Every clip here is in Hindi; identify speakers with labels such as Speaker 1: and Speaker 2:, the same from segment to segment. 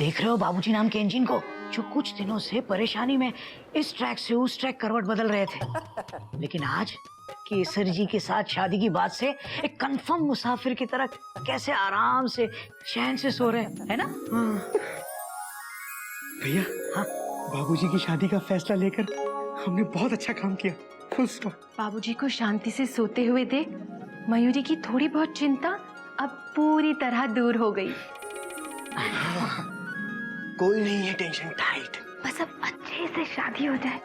Speaker 1: देख रहे हो बाबूजी नाम के इंजन को, जो कुछ दिनों से परेशानी में इस ट्रैक से उस ट्रैक करवट बदल रहे थे, लेकिन आज केसर जी के साथ शादी की बात से एक कंफर्म मुसाफिर की तरह कैसे आराम से चैन से सो रहे हैं, है ना?
Speaker 2: भैया,
Speaker 1: हाँ
Speaker 2: बाबूजी की शादी का फैसला लेकर हमने बहुत अच्छा काम किया। Full stop.
Speaker 3: बाबूजी को शांति से सोते हुए देख मयूरी की थोड़ी बहुत चिंता अब पूरी तरह दूर हो गई।
Speaker 2: कोई नहीं है टेंशन टाइट।
Speaker 3: बस अब अच्छे से शादी हो जाए।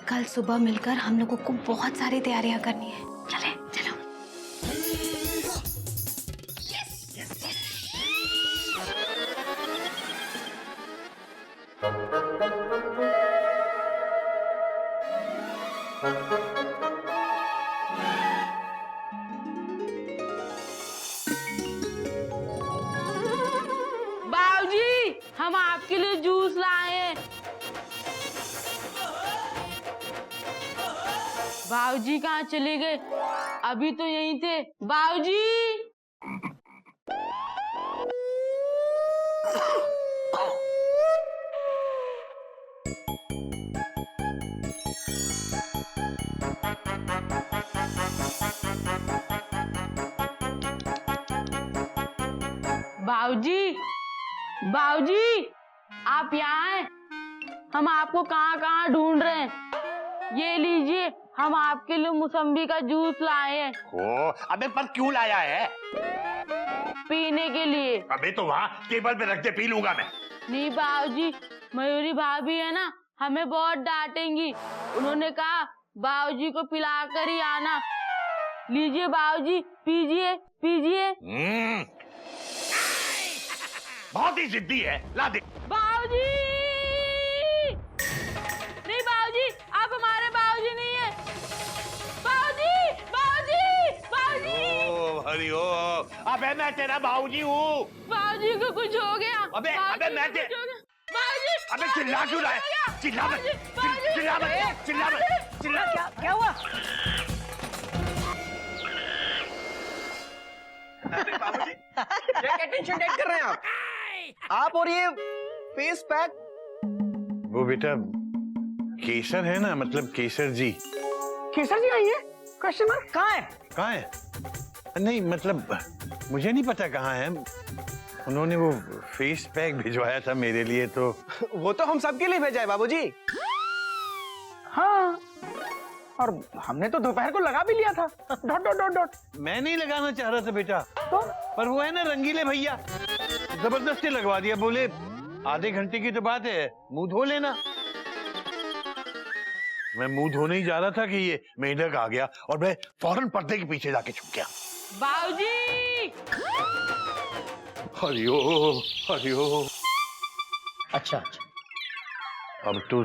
Speaker 3: कल सुबह मिलकर हम लोगों को बहुत सारी तैयारियां करनी है। चले चलो।
Speaker 4: बाबूजी, हम आपके लिए जूस लाए हैं। बाबूजी कहाँ चले गए? अभी तो यहीं थे। बाबूजी! बाबूजी, बाबूजी, आप यहाँ हैं? हम आपको कहाँ कहाँ ढूंढ रहे हैं। ये लीजिए, हम आपके लिए मौसम्बी का जूस लाए हैं।
Speaker 5: ओ, अबे पर क्यों लाया है?
Speaker 4: पीने के लिए।
Speaker 5: अबे तो वहाँ टेबल पे रख दे, पी लूंगा मैं।
Speaker 4: नहीं बाबूजी, मयूरी भाभी है ना, हमें बहुत डांटेंगी। उन्होंने कहा बाबूजी को पिलाकर ही आना। लीजिए बाबूजी, पीजिए पीजिए।
Speaker 5: बहुत ही जिद्दी है, ला दे।
Speaker 4: बाबूजी! नहीं बाबूजी, आप हमारे बाबूजी नहीं है। बाबूजी! बाबूजी! बाबूजी!
Speaker 5: ओ हरि ओ, अबे मैं तेरा बाबूजी हूँ।
Speaker 4: बाबूजी को कुछ हो गया।
Speaker 5: अबे मैं
Speaker 4: बाबूजी!
Speaker 5: अबे चिल्ला क्यों रहा है? चिल्ला मत, चिल्ला मत, चिल्ला मत, चिल्ला।
Speaker 1: क्या हुआ?
Speaker 2: बाबूजी, क्या टेंशन टेक कर रहे हैं आप और ये फेस पैक।
Speaker 5: वो बेटा केसर है ना, मतलब केसर जी।
Speaker 2: केसर जी आई है? Question mark.
Speaker 5: कहाँ है? नहीं मतलब मुझे नहीं पता कहाँ है। उन्होंने वो फेस पैक भिजवाया था मेरे लिए, तो
Speaker 2: वो तो हम सबके लिए भेजा है बाबूजी। हाँ, और हमने तो दोपहर को लगा भी लिया था। Dot dot dot dot.
Speaker 5: मैं नहीं लगाना चाह रहा था बेटा,
Speaker 2: तो
Speaker 5: पर वो है ना रंगीले भैया, जबरदस्ती लगवा दिया। बोले आधे घंटे की तो बात है, मुंह धो लेना। मैं मुंह धोने ही जा रहा था कि ये मेढक आ गया और मैं फौरन पर्दे के पीछे जाके छुप गया।
Speaker 4: बाबूजी!
Speaker 5: हरिओ हरिओ।
Speaker 1: अच्छा,
Speaker 5: अब तो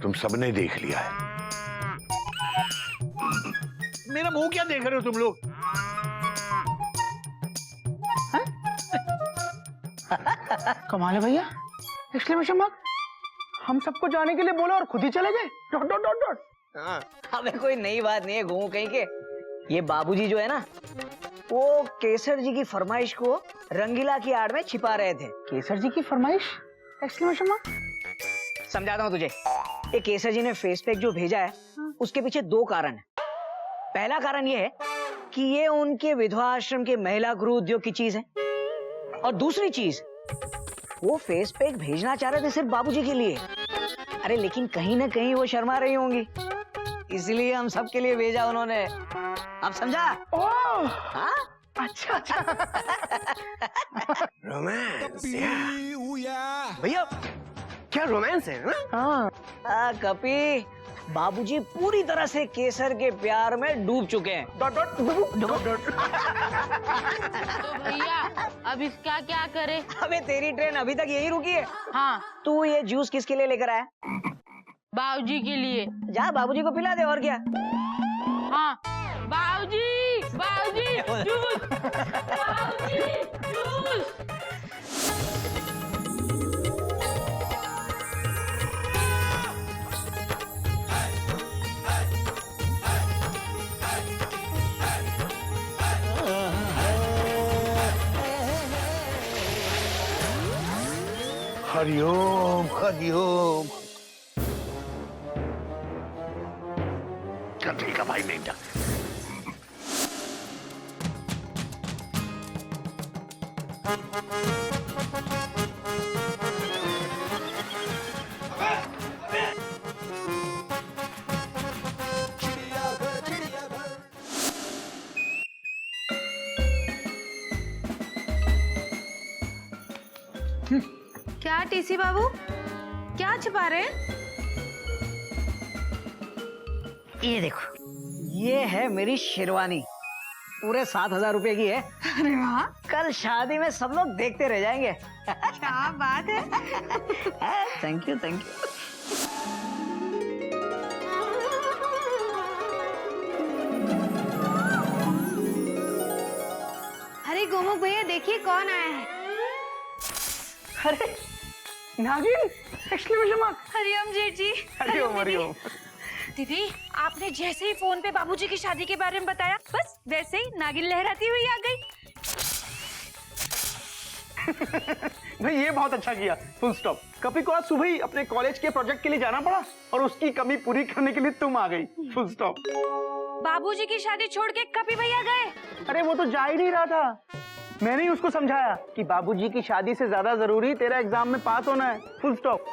Speaker 5: तुम सबने देख लिया है। मेरा मुंह क्या देख रहे हो तुम लोग?
Speaker 2: कमाल है भैया, एक्सक्लेमेशन मार्क। हम सबको जाने के लिए बोला और खुद ही चले गए। Dot dot dot dot.
Speaker 1: हमें कोई नई बात नहीं है घूमू कहीं के। ये बाबूजी जो है ना, वो केसर जी की फरमाइश को रंगीला की आड़ में छिपा रहे थे।
Speaker 2: केसर जी की फरमाइश? Exclamation mark.
Speaker 1: समझाता हूँ तुझे। ये केसर जी ने फेस पैक जो भेजा है, उसके पीछे दो कारण है। पहला कारण ये है कि ये उनके विधवा आश्रम के महिला गृह उद्योग की चीज है, और दूसरी चीज, वो फेस पैक भेजना चाह रहे थे सिर्फ बाबूजी के लिए। अरे लेकिन कहीं ना कहीं वो शर्मा रही होंगी, इसलिए हम सबके लिए भेजा उन्होंने। आप समझा?
Speaker 2: ओह,
Speaker 1: हाँ?
Speaker 2: अच्छा अच्छा। रोमांस भैया, क्या रोमांस है ना?
Speaker 1: हाँ कपी, बाबूजी पूरी तरह से केसर के प्यार में डूब चुके हैं।
Speaker 2: Dot dot dot dot.
Speaker 4: तो भैया अब इसका क्या करें?
Speaker 1: अबे तेरी ट्रेन अभी तक यही रुकी है।
Speaker 4: हाँ,
Speaker 1: तू ये जूस किसके लिए लेकर आया?
Speaker 4: बाबूजी के लिए।
Speaker 1: जा बाबूजी को पिला दे, और क्या।
Speaker 4: हाँ, बाबूजी! बाबूजी! जूस! बाबूजी! जूस!
Speaker 5: हरिओम हरिओम। चल ठीक है भाई, नहीं जा।
Speaker 3: क्या टीसी बाबू, क्या छुपा रहे हैं?
Speaker 1: ये देखो, ये है मेरी शेरवानी, पूरे 7,000 रुपए की है।
Speaker 3: अरे वाह,
Speaker 1: कल शादी में सब लोग देखते रह जाएंगे।
Speaker 3: क्या बात है।
Speaker 1: Thank you thank you.
Speaker 3: अरे गोमुख भैया, देखिए कौन आया है।
Speaker 2: अरे नागिन, एक्सक्लेमेशन मार्क।
Speaker 3: हरिओम जेठ जी।
Speaker 2: हरिओम हरिओम।
Speaker 3: दीदी, आपने जैसे ही फोन पे बाबूजी की शादी के बारे में बताया, बस वैसे ही नागिन लहराती हुई आ गई।
Speaker 2: भाई ये बहुत अच्छा किया, फुल स्टॉप। कपी को आज सुबह ही अपने कॉलेज के प्रोजेक्ट के लिए जाना पड़ा और उसकी कमी पूरी करने के लिए तुम आ गई, फुल स्टॉप।
Speaker 3: बाबूजी की शादी छोड़ के कपी भैया गए।
Speaker 2: अरे वो तो जा ही नहीं रहा था, मैंने ही उसको समझाया कि बाबूजी की शादी से ज्यादा जरूरी तेरा एग्जाम में पास होना है, फुल स्टॉप।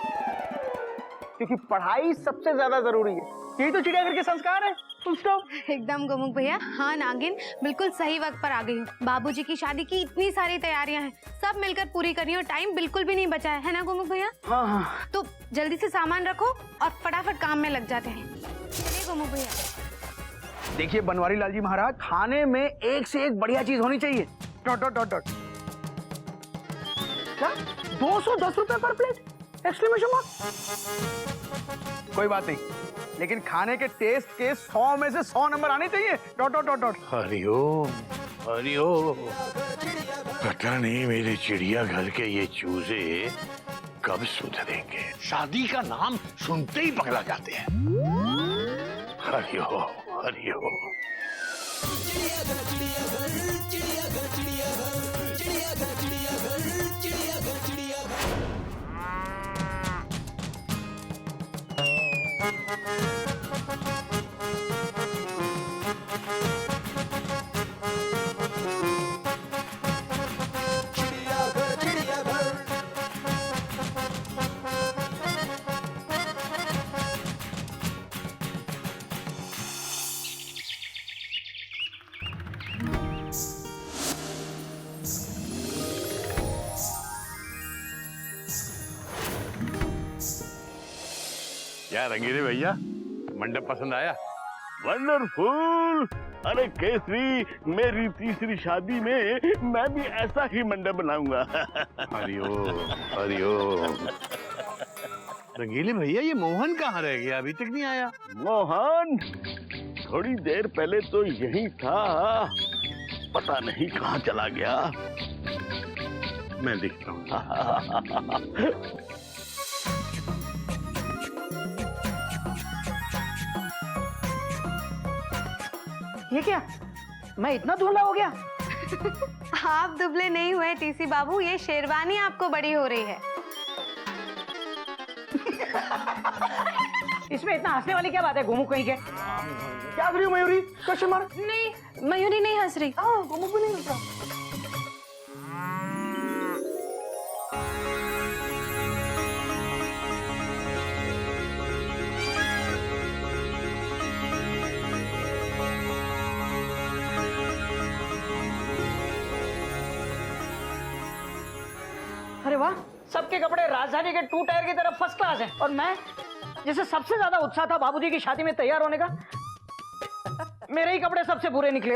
Speaker 2: क्योंकि पढ़ाई सबसे ज्यादा जरूरी है, यही तो चिड़ियाघर के संस्कार है, फुल स्टॉप।
Speaker 3: एकदम गोमुख भैया। हाँ नागिन, बिल्कुल सही वक्त पर आ गई हूँ। बाबूजी की शादी की इतनी सारी तैयारियां हैं, सब मिलकर पूरी करनी है और टाइम बिल्कुल भी नहीं बचा है ना गोमुख भैया?
Speaker 2: हाँ हाँ।
Speaker 3: तो जल्दी से सामान रखो और फटाफट काम में लग जाते हैं। चलिए गोमुख भैया।
Speaker 2: देखिए बनवारी लाल जी महाराज, खाने में एक से एक बढ़िया चीज होनी चाहिए। Dot dot dot dot. क्या 210 रुपए पर प्लेट? Exclamation mark. कोई बात नहीं, लेकिन खाने के टेस्ट के 100 में से 100 नंबर आने चाहिए। Dot dot dot dot.
Speaker 5: Hariom Hariom. पता नहीं मेरे चिड़ियाघर के ये चूजे कब सुधरेंगे, शादी का नाम सुनते ही पगला जाते हैं। हरिओम हरिओम। क्या रंगीले भैया, मंडप पसंद आया?
Speaker 6: वंडरफुल। अरे केसरी, मेरी तीसरी शादी में मैं भी ऐसा ही मंडप बनाऊंगा।
Speaker 5: हरिओम हरिओम। रंगीले भैया, ये मोहन कहाँ रह गया, अभी तक नहीं आया?
Speaker 6: मोहन थोड़ी देर पहले तो यही था, पता नहीं कहाँ चला गया।
Speaker 5: मैं देखता हूँ।
Speaker 2: ये क्या, मैं इतना धुंधला हो गया?
Speaker 3: आप दुबले नहीं हुए टीसी बाबू, ये शेरवानी आपको बड़ी हो रही है।
Speaker 1: इसमें इतना हंसने वाली क्या बात है गोमुख कहीं के?
Speaker 2: क्या कर रही हो मयूरी? Question mark.
Speaker 3: नहीं, मयूरी नहीं हंस रही।
Speaker 2: गोमुख भी नहीं हंस रहा।
Speaker 1: अरे वाह, सबके कपड़े राजधानी के 2 टायर की तरफ फर्स्ट क्लास हैं और मैं, जिसे सबसे ज्यादा उत्साह था बाबूजी की शादी में तैयार होने का, मेरे ही कपड़े सबसे बुरे निकले।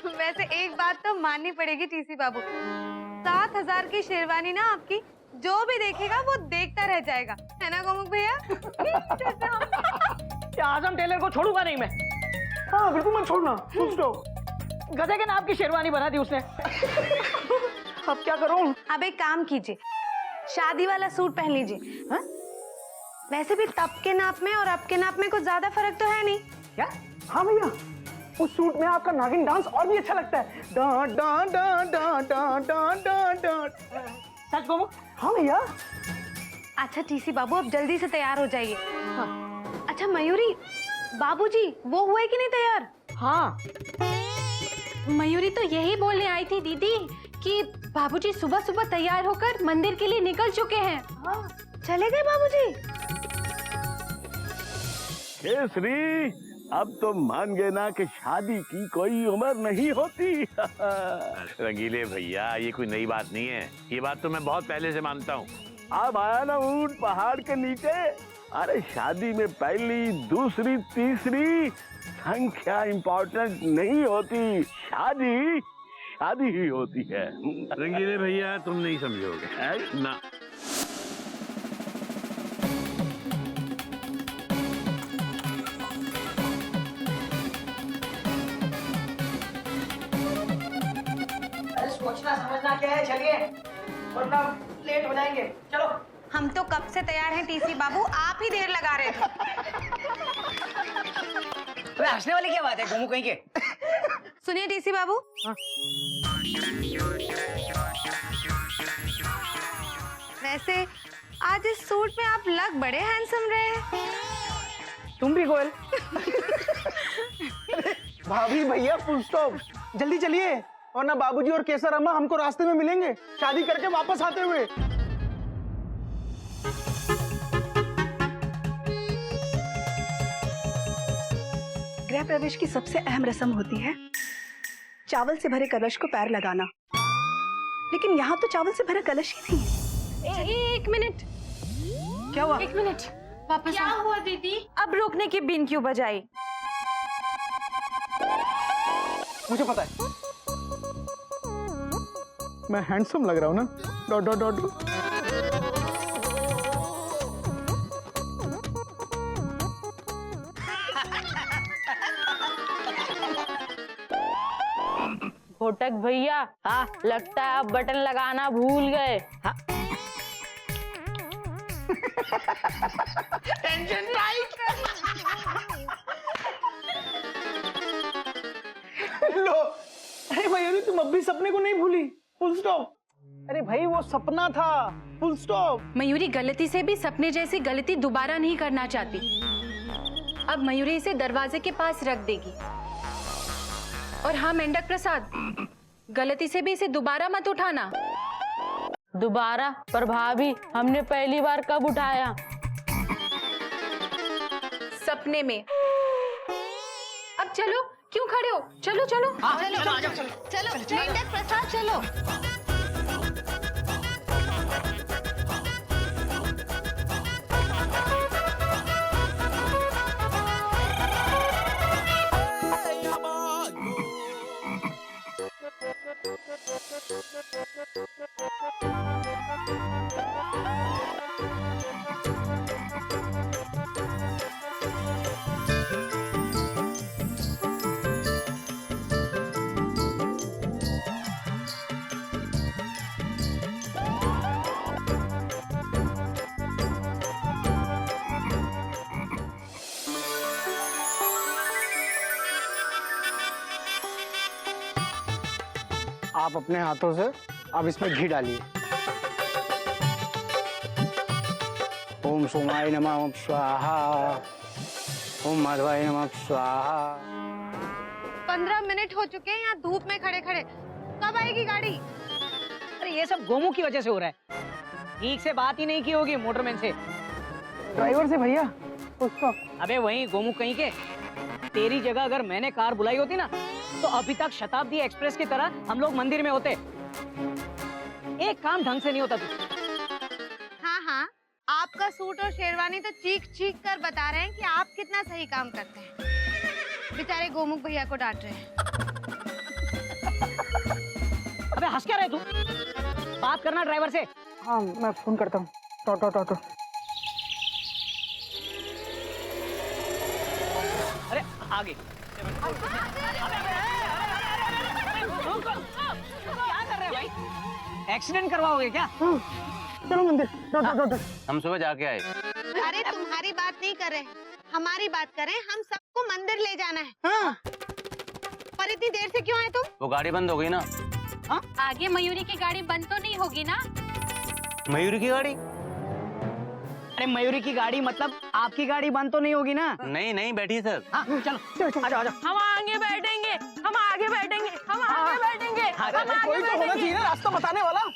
Speaker 3: वैसे एक बात तो माननी पड़ेगी टीसी बाबू, 7,000 की शेरवानी ना आपकी, जो भी देखेगा वो देखता रह जाएगा, है ना गोमुख भैया?
Speaker 1: क्या आजम टेलर को छोड़ूंगा नहीं मैं।
Speaker 2: हाँ बिल्कुल मत छोड़ना, फुल स्टॉप।
Speaker 1: गधे के नाम की शेरवानी बना दी उसने।
Speaker 2: अब क्या करूं?
Speaker 3: अब एक काम कीजिए, शादी वाला सूट पहन लीजिए। हाँ? वैसे भी तब के नाप में और अब के नाप में कुछ ज्यादा फर्क तो है नहीं।
Speaker 2: क्या? हाँ भैया, उस सूट में आपका नागिन डांस और भी अच्छा लगता है। डां डां डां डां डां डां डां डां। सच गोमुख? हाँ भैया।
Speaker 3: अच्छा टीसी बाबू अब जल्दी से तैयार हो जाइए। हाँ। अच्छा मयूरी, बाबूजी वो हुए कि नहीं तैयार?
Speaker 2: हाँ।
Speaker 3: मयूरी तो यही बोलने आई थी दीदी कि बाबूजी सुबह सुबह तैयार होकर मंदिर के लिए निकल चुके हैं। हाँ। चले गए बाबूजी?
Speaker 6: केसरी, अब तो मान गए ना कि शादी की कोई उम्र नहीं होती।
Speaker 5: रंगीले भैया, ये कोई नई बात नहीं है, ये बात तो मैं बहुत पहले से मानता हूँ।
Speaker 6: अब आया ना ऊंट पहाड़ के नीचे। अरे शादी में पहली, दूसरी, तीसरी संख्या इम्पोर्टेंट नहीं होती, शादी शादी ही होती है।
Speaker 5: रंगीले भैया, तुम नहीं समझोगे ना।
Speaker 1: सोचना समझना क्या है, चलिए वरना लेट हो जाएंगे। चलो।
Speaker 3: हम तो कब से तैयार हैं टीसी बाबू, आप ही देर लगा रहे थे।
Speaker 1: अबे हंसने वाली क्या बात है गोमू कहीं के?
Speaker 3: सुनिए टीसी बाबू।
Speaker 1: हाँ?
Speaker 3: वैसे आज इस सूट में आप लग बड़े हैंडसम रहे हैं।
Speaker 2: तुम भी गोयल। भाभी भैया फुल स्टॉप, जल्दी चलिए वरना बाबूजी और केसर अम्मा हमको रास्ते में मिलेंगे शादी करके वापस आते हुए।
Speaker 7: गृह प्रवेश की सबसे अहम रस्म होती है चावल से भरे कलश को पैर लगाना, लेकिन यहाँ तो चावल से भरा कलश ही नहीं है।
Speaker 3: एक मिनट।
Speaker 2: क्या हुआ?
Speaker 3: एक मिनट, वापस
Speaker 4: क्या हुआ दीदी?
Speaker 3: अब रोकने की बीन क्यों बजाई?
Speaker 2: मुझे पता है, मैं हैंडसम लग रहा हूँ ना। Dot dot dot.
Speaker 4: घोटक भैया,
Speaker 1: हाँ
Speaker 4: लगता है आप बटन लगाना भूल गए।
Speaker 1: हाँ। Tension right.
Speaker 2: लो, अरे मयूरी तुम अब भी सपने को नहीं भूली? Full stop. अरे भाई वो सपना था, फुल स्टॉप।
Speaker 8: मयूरी गलती से भी सपने जैसी गलती दोबारा नहीं करना चाहती। अब मयूरी इसे दरवाजे के पास रख देगी। और हाँ मेंढक प्रसाद, गलती से भी इसे दोबारा मत उठाना।
Speaker 4: दोबारा? पर भाभी, हमने पहली बार कब उठाया?
Speaker 8: सपने में। अब चलो, क्यों खड़े हो? चलो चलो
Speaker 3: चलो मेंढक प्रसाद चलो।
Speaker 2: आप अपने हाथों से अब इसमें घी डालिए। ओम सोमाय नमः, ओम स्वाहा, ओम माधवाय नमः स्वाहा।
Speaker 3: 15 मिनट हो चुके हैं यहाँ धूप में खड़े खड़े, कब आएगी गाड़ी?
Speaker 1: अरे ये सब गोमू की वजह से हो रहा है, ठीक से बात ही नहीं की होगी मोटरमैन से।
Speaker 2: ड्राइवर से भैया उसको।
Speaker 1: अबे वही गोमू कहीं के, तेरी जगह अगर मैंने कार बुलाई होती ना तो अभी तक शताब्दी एक्सप्रेस की तरह हम लोग मंदिर में होते। एक काम ढंग से नहीं होता तू।
Speaker 3: हाँ हाँ, आपका सूट और शेरवानी तो चीख चीख कर बता रहे हैं कि आप कितना सही काम करते हैं। बेचारे गोमुख भैया को डांट रहे हैं।
Speaker 1: अबे हंस क्या रहे तू? बात करना ड्राइवर से।
Speaker 2: हाँ मैं फोन करता हूँ। टॉटो टॉटो।
Speaker 1: अरे आगे क्या कर रहे हो भाई? एक्सीडेंट करवाओगे क्या?
Speaker 2: चलो मंदिर। टॉटो।
Speaker 9: हम सुबह जाके आए।
Speaker 3: अरे तुम्हारी बात नहीं कर रहे, हमारी बात करें। हम सबको मंदिर ले जाना है।
Speaker 2: हाँ।
Speaker 3: पर इतनी देर से क्यों आए तुम?
Speaker 9: वो गाड़ी बंद हो गई ना।
Speaker 8: आगे मयूरी की गाड़ी बंद तो नहीं होगी ना?
Speaker 2: मयूरी की गाड़ी?
Speaker 1: अरे मयूरी की गाड़ी मतलब आपकी गाड़ी बंद तो नहीं होगी ना?
Speaker 2: नहीं नहीं, बैठिए सर।
Speaker 1: हाँ चलो आ जाओ आ जाओ।
Speaker 4: हम आगे बैठेंगे, हम आगे बैठेंगे, हम आगे बैठेंगे, हम आगे
Speaker 2: कोई तो होना चाहिए ना रास्ता बताने वाला।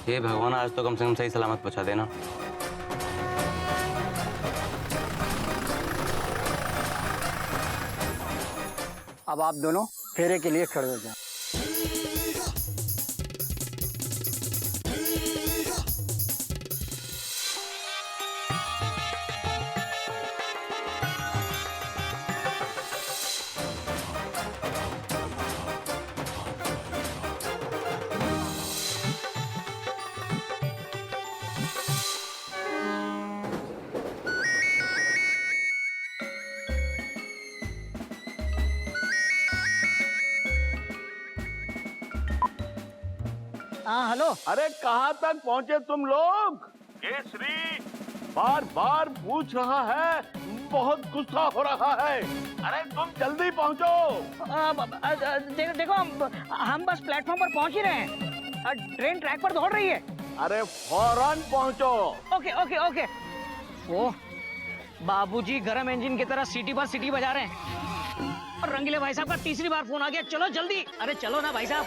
Speaker 9: हे भगवान, आज तो कम से कम सही सलामत पहुंचा देना।
Speaker 2: अब आप दोनों फेरे के लिए खड़े हो जाएं।
Speaker 1: हाँ हेलो।
Speaker 6: अरे कहाँ तक पहुँचे तुम लोग? केसरी बार बार पूछ रहा है, बहुत गुस्सा हो रहा है। अरे तुम जल्दी पहुँचो।
Speaker 1: देखो हम बस प्लेटफॉर्म पर पहुंच ही रहे हैं। ट्रेन ट्रैक पर दौड़ रही है।
Speaker 6: अरे फौरन पहुँचो।
Speaker 1: Okay okay okay. वो बाबूजी गरम इंजन की तरह सीटी पर सीटी बजा रहे हैं और रंगीले भाई साहब का तीसरी बार फोन आ गया। चलो जल्दी, अरे चलो ना भाई साहब।